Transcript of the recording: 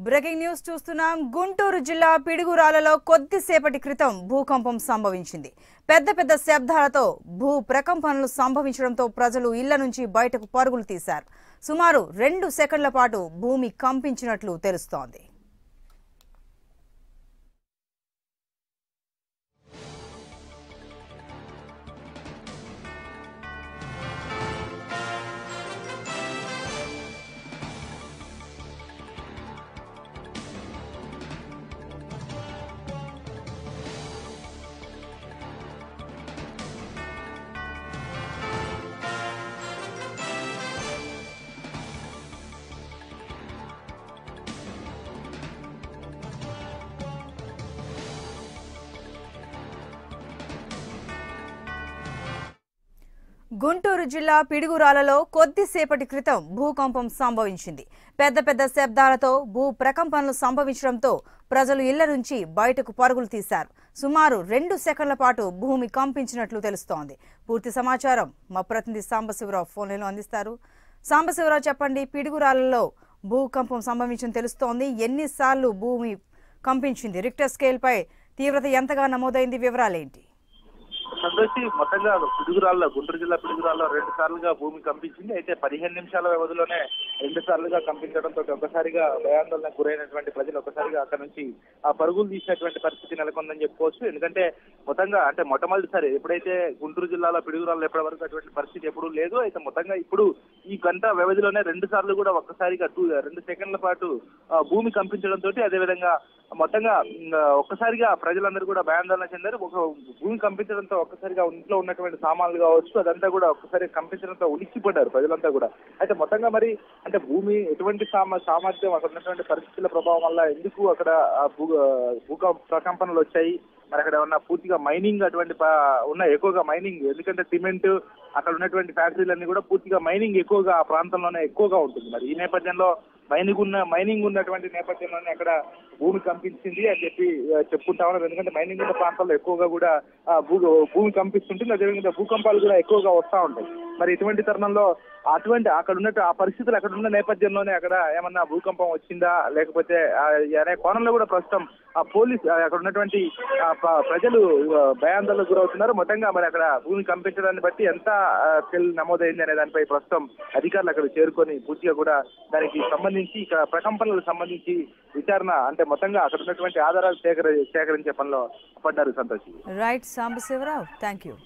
Breaking news చూస్తున్నాం. గుంటూరు జిల్లా పిడుగురాలలో కొద్దిసేపటి క్రితం భూకంపం సంభవించింది. పెద్ద పెద్ద శబ్దాలతో భూ ప్రకంపనలు సంభవించడంతో ప్రజలు ఇళ్ల నుంచి బయటకు పరుగులు తీశారు. సుమారు 2 సెకండ్ల పాటు భూమి కంపించినట్లు తెలుస్తోంది. గుంటూరు జిల్లా పిడుగురాలలో కొద్దిసేపటి క్రితం భూకంపం సంభవించింది. పెద్ద పెద్ద శబ్దాలతో భూ ప్రకంపనలు సంభవించడంతో ప్రజలు ఇళ్ల నుంచి బయటకు పరుగులు తీశారు. సుమారు 2 సెకండ్ల పాటు భూమి కంపించినట్లు తెలుస్తోంది. పూర్తి సమాచారం మా ప్రతినిధి సాంబశివరావు ఫోన్లో అందిస్తారు. సాంబశివరావు, చెప్పండి, పిడుగురాలలో భూకంపం సంభవించిన తెలుస్తోంది. ఎన్నిసార్లు భూమి కంపించింది? రిక్టర్ స్కేల్ పై తీవ్రత ఎంతగా నమోదైంది? వివరాలేంటి? సంతోషి, మొత్తంగా పిడుగురాల్లో, గుంటూరు జిల్లా పిడుగురాల్లో 2 సార్లుగా భూమి కంపించింది. అయితే 15 నిమిషాల వ్యవధిలోనే 2 సార్లుగా కంపించడంతో ఒక్కసారిగా భయాందోళనకు గురైనటువంటి ప్రజలు ఒక్కసారిగా అక్కడ నుంచి ఆ పరుగులు తీసినటువంటి పరిస్థితి నెలకొందని చెప్పుకోవచ్చు. ఎందుకంటే మొట్టమొదటిసారి ఎప్పుడైతే గుంటూరు జిల్లాలో పిడుగురాల్లో ఎప్పటి వరకు అటువంటి పరిస్థితి ఎప్పుడూ లేదు. అయితే మొత్తంగా ఇప్పుడు ఈ గంట వ్యవధిలోనే 2 సార్లు కూడా ఒక్కసారిగా 2 సెకండ్ల పాటు భూమి కంపించడంతో అదేవిధంగా మొత్తంగా ఒక్కసారిగా ప్రజలందరూ కూడా భయాందోళన చెందారు. ఒక భూమి కంపించడంతో ఒక్కసారిగా ఇంట్లో ఉన్నటువంటి సామాన్లు కావచ్చు, అదంతా కూడా ఒక్కసారి కంపించడంతో ఉలిక్కిపడ్డారు ప్రజలంతా కూడా. అయితే మొత్తంగా మరి భూమి ఎటువంటి సామర్థ్యం, అక్కడ ఉన్నటువంటి పరిస్థితుల ప్రభావం వల్ల ఎందుకు అక్కడ ప్రకంపనలు వచ్చాయి, మరి అక్కడ ఉన్న పూర్తిగా మైనింగ్ అటువంటి ఎక్కువగా మైనింగ్, ఎందుకంటే సిమెంట్ అక్కడ ఉన్నటువంటి ఫ్యాక్టరీలన్నీ కూడా పూర్తిగా మైనింగ్ ఎక్కువగా ఆ ప్రాంతంలోనే ఎక్కువగా ఉంటుంది. మరి ఈ నేపథ్యంలో మైనింగ్ ఉన్నటువంటి నేపథ్యంలోనే అక్కడ భూమి కంపించింది అని చెప్పుకుంటా ఉన్నారు. ఎందుకంటే మైనింగ్ ఉన్న ప్రాంతాల్లో ఎక్కువగా కూడా భూమి కంపిస్తుంటుంది. అదేవిధంగా భూకంపాలు కూడా ఎక్కువగా వస్తూ ఉంటాయి. మరి ఇటువంటి తరుణంలో అక్కడ ఉన్నట్టు ఆ పరిస్థితులు అక్కడ ఉన్న నేపథ్యంలోనే అక్కడ ఏమన్నా భూకంపం వచ్చిందా లేకపోతే అనే కోణంలో కూడా ప్రస్తుతం ఆ అక్కడ ఉన్నటువంటి ప్రజలు భయాందోళనకు గురవుతున్నారు. మొత్తంగా మరి అక్కడ భూమి కంపించడాన్ని బట్టి ఎంత నమోదైంది అనే దానిపై ప్రస్తుతం అధికారులు అక్కడ చేరుకొని పూర్తిగా కూడా దానికి సంబంధించి ప్రకంపనలకు సంబంధించి విచారణ, మొత్తంగా అక్కడ ఉన్నటువంటి ఆధారాలు సేకరించే పనిలో పడ్డారు. Santosh. Right Sambasivarao, thank you.